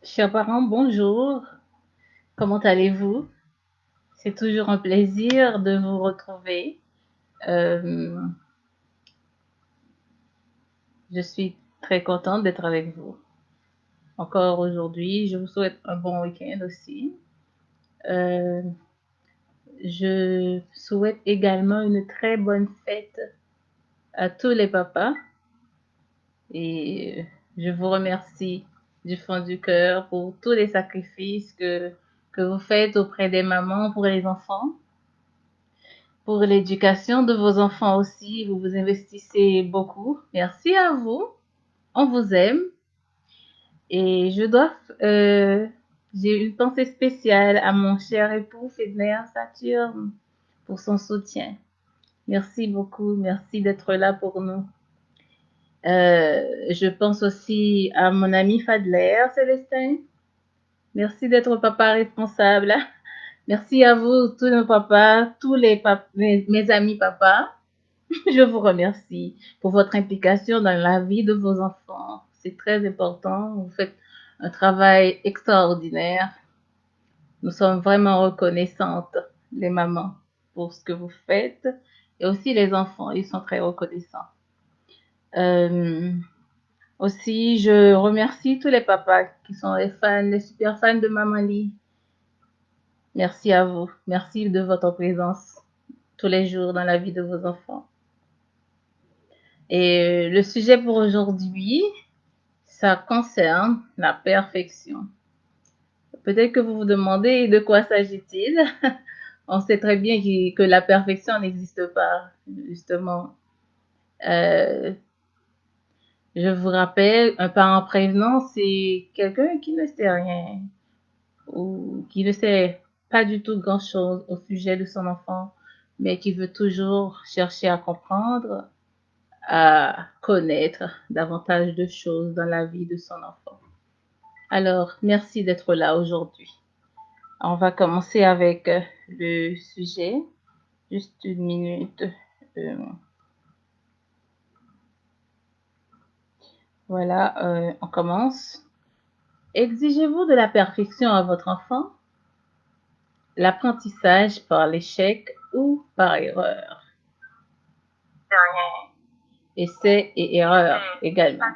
Chers parents, bonjour. Comment allez-vous? C'est toujours un plaisir de vous retrouver. Euh, je suis très contente d'être avec vous encore aujourd'hui. Je vous souhaite un bon week-end aussi. Euh, je souhaite également une très bonne fête à tous les papas et je vous remercie du fond du cœur pour tous les sacrifices que vous faites auprès des mamans pour les enfants. Pour l'éducation de vos enfants aussi, vous vous investissez beaucoup. Merci à vous. On vous aime. Et j'ai une pensée spéciale à mon cher époux Fedner Saturne pour son soutien. Merci beaucoup. Merci d'être là pour nous. Je pense aussi à mon ami Fadler Célestin. Merci d'être papa responsable. Merci à vous, tous nos papas, mes amis papas. Je vous remercie pour votre implication dans la vie de vos enfants. C'est très important. Vous faites un travail extraordinaire. Nous sommes vraiment reconnaissantes, les mamans, pour ce que vous faites. Et aussi les enfants, ils sont très reconnaissants. Euh, Aussi, je remercie tous les papas qui sont les fans, les super fans de Maman Lee. Merci à vous. Merci de votre présence tous les jours dans la vie de vos enfants. Et le sujet pour aujourd'hui, ça concerne la perfection. Peut-être que vous vous demandez de quoi s'agit-il. On sait très bien que la perfection n'existe pas, justement. Euh, je vous rappelle, un parent prévenant, c'est quelqu'un qui ne sait rien ou qui ne sait pas du tout grand-chose au sujet de son enfant, mais qui veut toujours chercher à comprendre, à connaître davantage de choses dans la vie de son enfant. Alors, merci d'être là aujourd'hui. On va commencer avec le sujet. Juste une minute. Euh, voilà, on commence. Exigez-vous de la perfection à votre enfant? L'apprentissage par l'échec ou par erreur? Essai et erreur également.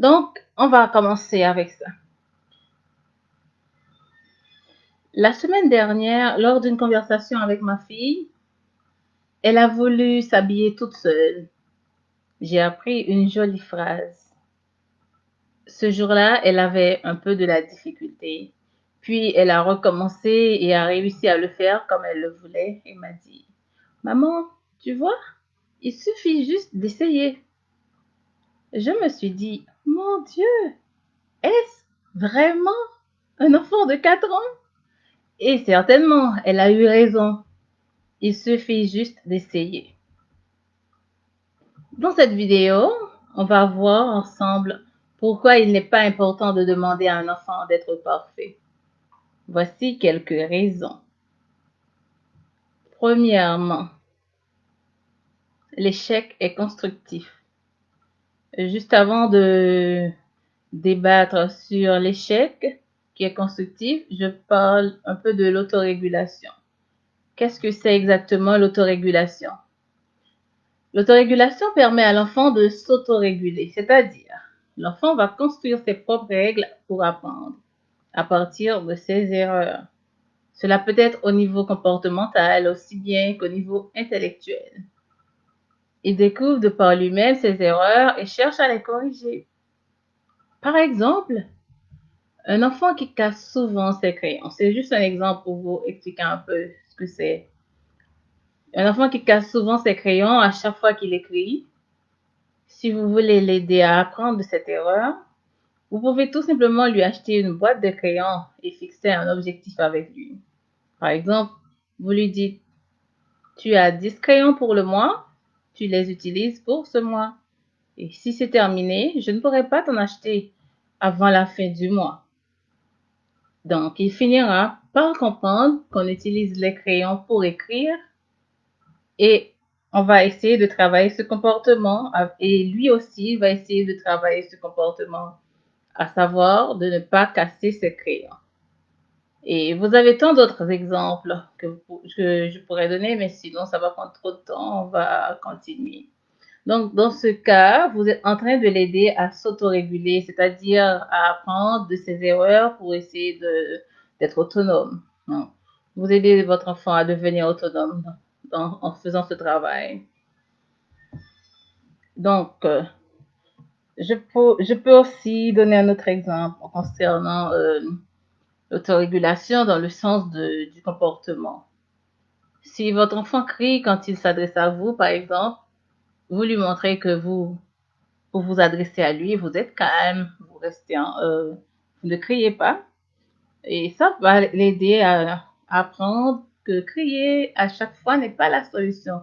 Donc, on va commencer avec ça. La semaine dernière, lors d'une conversation avec ma fille, elle a voulu s'habiller toute seule. J'ai appris une jolie phrase. Ce jour-là, elle avait un peu de la difficulté. Puis elle a recommencé et a réussi à le faire comme elle le voulait et m'a dit, Maman, tu vois, il suffit juste d'essayer. Je me suis dit, mon Dieu, est-ce vraiment un enfant de 4 ans? Et certainement, elle a eu raison. Il suffit juste d'essayer. Dans cette vidéo, on va voir ensemble pourquoi il n'est pas important de demander à un enfant d'être parfait. Voici quelques raisons. Premièrement, l'échec est constructif. Juste avant de débattre sur l'échec qui est constructif, je parle un peu de l'autorégulation. Qu'est-ce que c'est exactement l'autorégulation? L'autorégulation permet à l'enfant de s'autoréguler, c'est-à-dire l'enfant va construire ses propres règles pour apprendre à partir de ses erreurs. Cela peut être au niveau comportemental aussi bien qu'au niveau intellectuel. Il découvre de par lui-même ses erreurs et cherche à les corriger. Par exemple, un enfant qui casse souvent ses crayons. C'est juste un exemple pour vous expliquer un peu ce que c'est. Un enfant qui casse souvent ses crayons à chaque fois qu'il écrit. Si vous voulez l'aider à apprendre de cette erreur, vous pouvez tout simplement lui acheter une boîte de crayons et fixer un objectif avec lui. Par exemple, vous lui dites, tu as 10 crayons pour le mois, tu les utilises pour ce mois. Et si c'est terminé, je ne pourrai pas t'en acheter avant la fin du mois. Donc, il finira par comprendre qu'on utilise les crayons pour écrire et on va essayer de travailler ce comportement et lui aussi va essayer de travailler ce comportement à savoir de ne pas casser ses crayons. Et vous avez tant d'autres exemples que je pourrais donner, mais sinon ça va prendre trop de temps, on va continuer. Donc, dans ce cas, vous êtes en train de l'aider à s'autoréguler, c'est-à-dire à apprendre de ses erreurs pour essayer d'être autonome. Vous aidez votre enfant à devenir autonome en faisant ce travail. Donc, je peux aussi donner un autre exemple concernant l'autorégulation dans le sens du comportement. Si votre enfant crie quand il s'adresse à vous, par exemple, vous lui montrez que vous vous adressez à lui, vous êtes calme, vous ne criez pas. Et ça va l'aider à apprendre que crier à chaque fois n'est pas la solution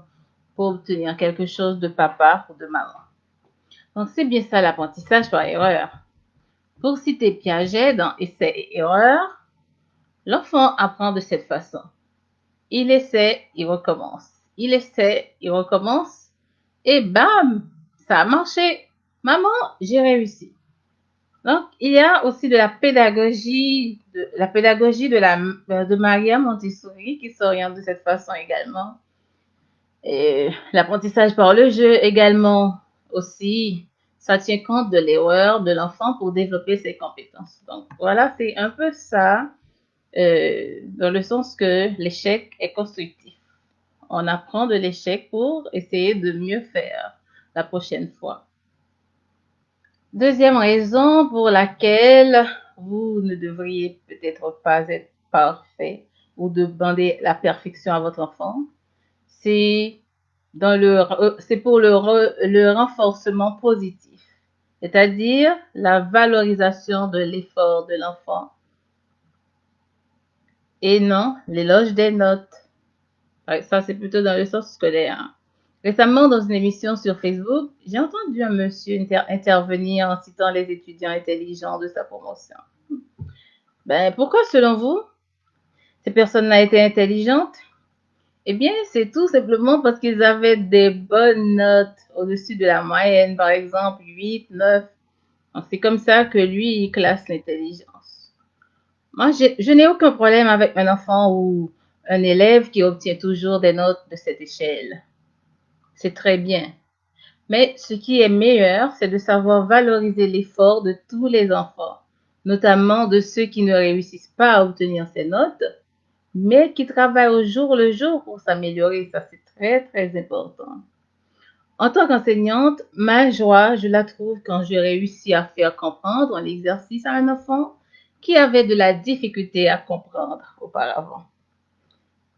pour obtenir quelque chose de papa ou de maman. Donc, c'est bien ça l'apprentissage par erreur. Pour citer Piaget dans Essai et erreur, l'enfant apprend de cette façon. Il essaie, il recommence. Il essaie, il recommence. Et bam, ça a marché. Maman, j'ai réussi. Donc, il y a aussi de la pédagogie de Maria Montessori qui s'oriente de cette façon également. Et l'apprentissage par le jeu également aussi, ça tient compte de l'erreur de l'enfant pour développer ses compétences. Donc, voilà, c'est un peu ça, dans le sens que l'échec est constructif. On apprend de l'échec pour essayer de mieux faire la prochaine fois. Deuxième raison pour laquelle vous ne devriez peut-être pas être parfait ou demander la perfection à votre enfant, c'est pour le renforcement positif, c'est-à-dire la valorisation de l'effort de l'enfant et non l'éloge des notes. Ça, c'est plutôt dans le sens scolaire. Récemment, dans une émission sur Facebook, j'ai entendu un monsieur intervenir en citant les étudiants intelligents de sa promotion. Ben, pourquoi, selon vous, ces personnes-là étaient intelligentes? Eh bien, c'est tout simplement parce qu'ils avaient des bonnes notes au-dessus de la moyenne, par exemple 8, 9. Donc, c'est comme ça que lui, il classe l'intelligence. Moi, je n'ai aucun problème avec un enfant ou un élève qui obtient toujours des notes de cette échelle. C'est très bien. Mais ce qui est meilleur, c'est de savoir valoriser l'effort de tous les enfants, notamment de ceux qui ne réussissent pas à obtenir ces notes, mais qui travaillent au jour le jour pour s'améliorer. Ça, c'est très, très important. En tant qu'enseignante, ma joie, je la trouve quand je réussis à faire comprendre un exercice à un enfant qui avait de la difficulté à comprendre auparavant.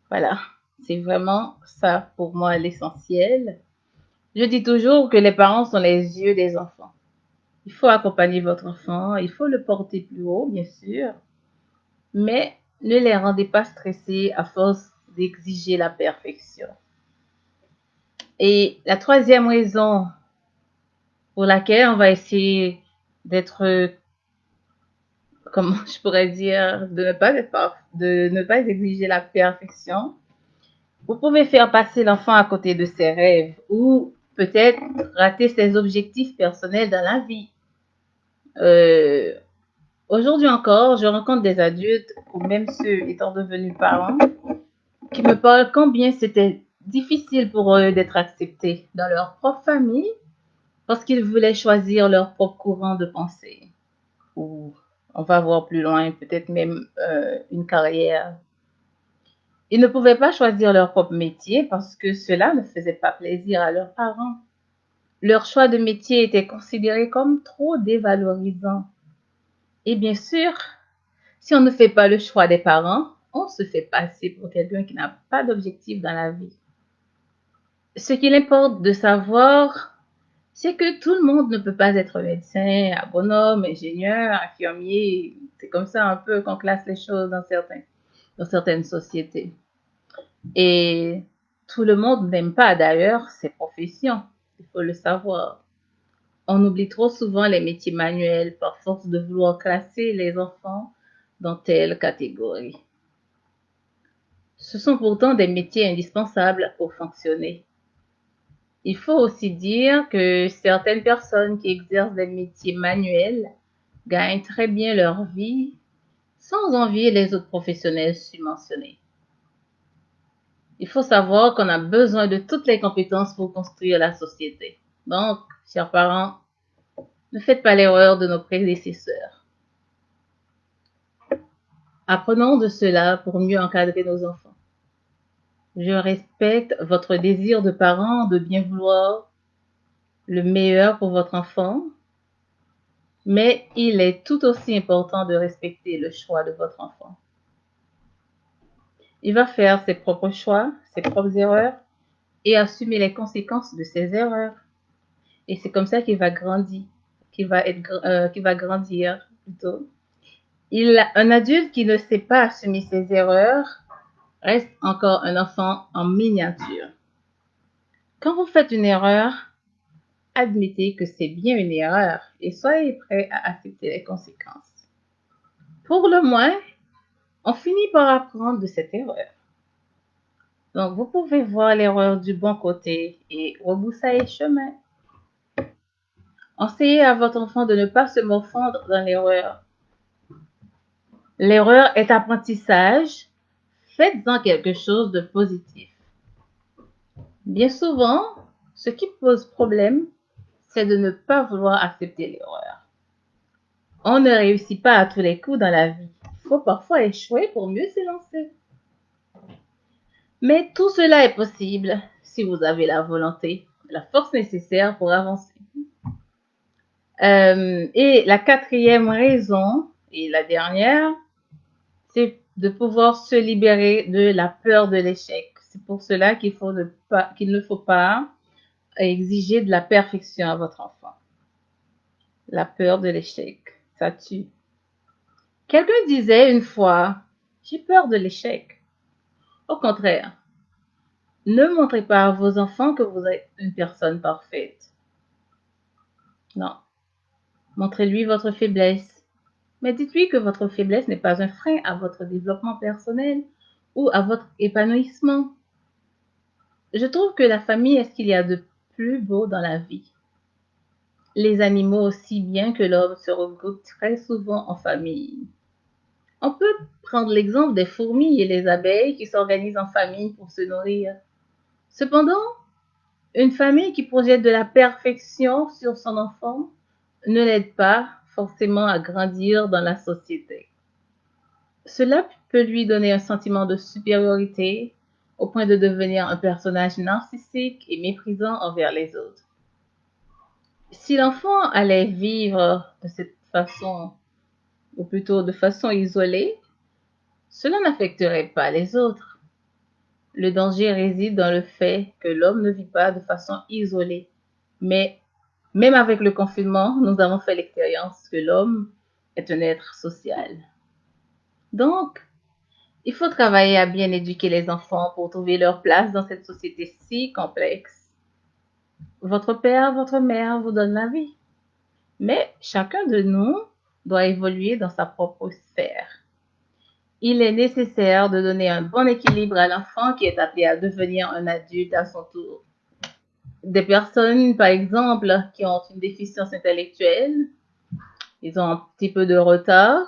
Voilà, c'est vraiment ça pour moi l'essentiel. Je dis toujours que les parents sont les yeux des enfants. Il faut accompagner votre enfant, il faut le porter plus haut, bien sûr, mais ne les rendez pas stressés à force d'exiger la perfection. Et la troisième raison pour laquelle on va essayer d'être, comment je pourrais dire, de ne pas exiger la perfection, vous pouvez faire passer l'enfant à côté de ses rêves ou peut-être rater ses objectifs personnels dans la vie. Euh, Aujourd'hui encore, je rencontre des adultes, ou même ceux étant devenus parents, qui me parlent combien c'était difficile pour eux d'être acceptés dans leur propre famille parce qu'ils voulaient choisir leur propre courant de pensée. Ou on va voir plus loin, peut-être même une carrière. Ils ne pouvaient pas choisir leur propre métier parce que cela ne faisait pas plaisir à leurs parents. Leur choix de métier était considéré comme trop dévalorisant. Et bien sûr, si on ne fait pas le choix des parents, on se fait passer pour quelqu'un qui n'a pas d'objectif dans la vie. Ce qu'il importe de savoir, c'est que tout le monde ne peut pas être médecin, agronome, ingénieur, infirmier. C'est comme ça un peu qu'on classe les choses dans certaines sociétés. Et tout le monde n'aime pas d'ailleurs ces professions. Il faut le savoir. On oublie trop souvent les métiers manuels par force de vouloir classer les enfants dans telle catégorie. Ce sont pourtant des métiers indispensables pour fonctionner. Il faut aussi dire que certaines personnes qui exercent des métiers manuels gagnent très bien leur vie sans envier les autres professionnels subventionnés. Il faut savoir qu'on a besoin de toutes les compétences pour construire la société. Donc, chers parents, ne faites pas l'erreur de nos prédécesseurs. Apprenons de cela pour mieux encadrer nos enfants. Je respecte votre désir de parent de bien vouloir le meilleur pour votre enfant, mais il est tout aussi important de respecter le choix de votre enfant. Il va faire ses propres choix, ses propres erreurs et assumer les conséquences de ses erreurs. Et c'est comme ça qu'il va grandir, qu'il va grandir plutôt. Un adulte qui ne sait pas assumer ses erreurs reste encore un enfant en miniature. Quand vous faites une erreur, admettez que c'est bien une erreur et soyez prêt à accepter les conséquences. Pour le moins, on finit par apprendre de cette erreur. Donc, vous pouvez voir l'erreur du bon côté et rebrousser chemin. Enseignez à votre enfant de ne pas se morfondre dans l'erreur. L'erreur est apprentissage. Faites-en quelque chose de positif. Bien souvent, ce qui pose problème, c'est de ne pas vouloir accepter l'erreur. On ne réussit pas à tous les coups dans la vie. Il faut parfois échouer pour mieux s'élancer. Mais tout cela est possible si vous avez la volonté, la force nécessaire pour avancer. Et la quatrième raison, et la dernière, c'est de pouvoir se libérer de la peur de l'échec. C'est pour cela qu'il ne faut pas exiger de la perfection à votre enfant. La peur de l'échec, ça tue. Quelqu'un disait une fois, j'ai peur de l'échec. Au contraire, ne montrez pas à vos enfants que vous êtes une personne parfaite. Non. Montrez-lui votre faiblesse. Mais dites-lui que votre faiblesse n'est pas un frein à votre développement personnel ou à votre épanouissement. Je trouve que la famille est ce qu'il y a de plus beau dans la vie. Les animaux aussi bien que l'homme se regroupent très souvent en famille. On peut prendre l'exemple des fourmis et les abeilles qui s'organisent en famille pour se nourrir. Cependant, une famille qui projette de la perfection sur son enfant ne l'aide pas forcément à grandir dans la société. Cela peut lui donner un sentiment de supériorité au point de devenir un personnage narcissique et méprisant envers les autres. Si l'enfant allait vivre de cette façon, ou plutôt de façon isolée, cela n'affecterait pas les autres. Le danger réside dans le fait que l'homme ne vit pas de façon isolée. Mais même avec le confinement, nous avons fait l'expérience que l'homme est un être social. Donc, il faut travailler à bien éduquer les enfants pour trouver leur place dans cette société si complexe. Votre père, votre mère vous donne la vie. Mais chacun de nous doit évoluer dans sa propre sphère. Il est nécessaire de donner un bon équilibre à l'enfant qui est appelé à devenir un adulte à son tour. Des personnes, par exemple, qui ont une déficience intellectuelle, ils ont un petit peu de retard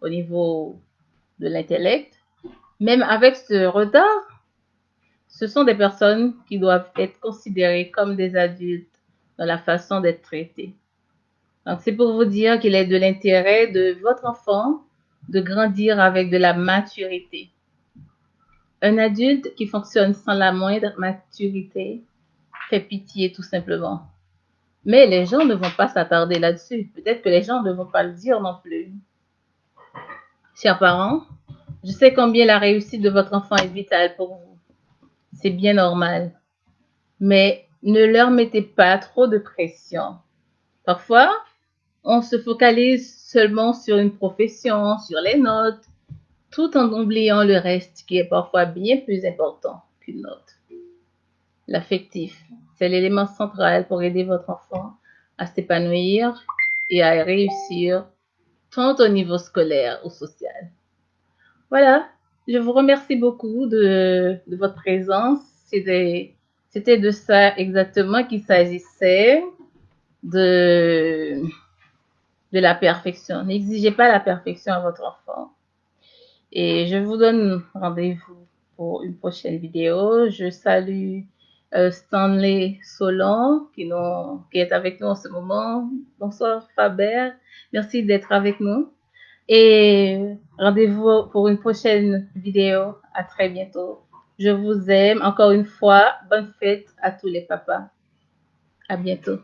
au niveau de l'intellect. Même avec ce retard, ce sont des personnes qui doivent être considérées comme des adultes dans la façon d'être traitées. Donc, c'est pour vous dire qu'il est de l'intérêt de votre enfant de grandir avec de la maturité. Un adulte qui fonctionne sans la moindre maturité fait pitié tout simplement. Mais les gens ne vont pas s'attarder là-dessus. Peut-être que les gens ne vont pas le dire non plus. Chers parents, je sais combien la réussite de votre enfant est vitale pour vous. C'est bien normal. Mais ne leur mettez pas trop de pression. Parfois, on se focalise seulement sur une profession, sur les notes, tout en oubliant le reste qui est parfois bien plus important qu'une note. L'affectif, c'est l'élément central pour aider votre enfant à s'épanouir et à réussir tant au niveau scolaire ou social. Voilà, je vous remercie beaucoup de votre présence. C'était de ça exactement qu'il s'agissait, de de la perfection. N'exigez pas la perfection à votre enfant. Et je vous donne rendez-vous pour une prochaine vidéo. Je salue Stanley Solon qui est avec nous en ce moment. Bonsoir Faber, merci d'être avec nous. Et rendez-vous pour une prochaine vidéo. À très bientôt. Je vous aime. Encore une fois, bonne fête à tous les papas. À bientôt.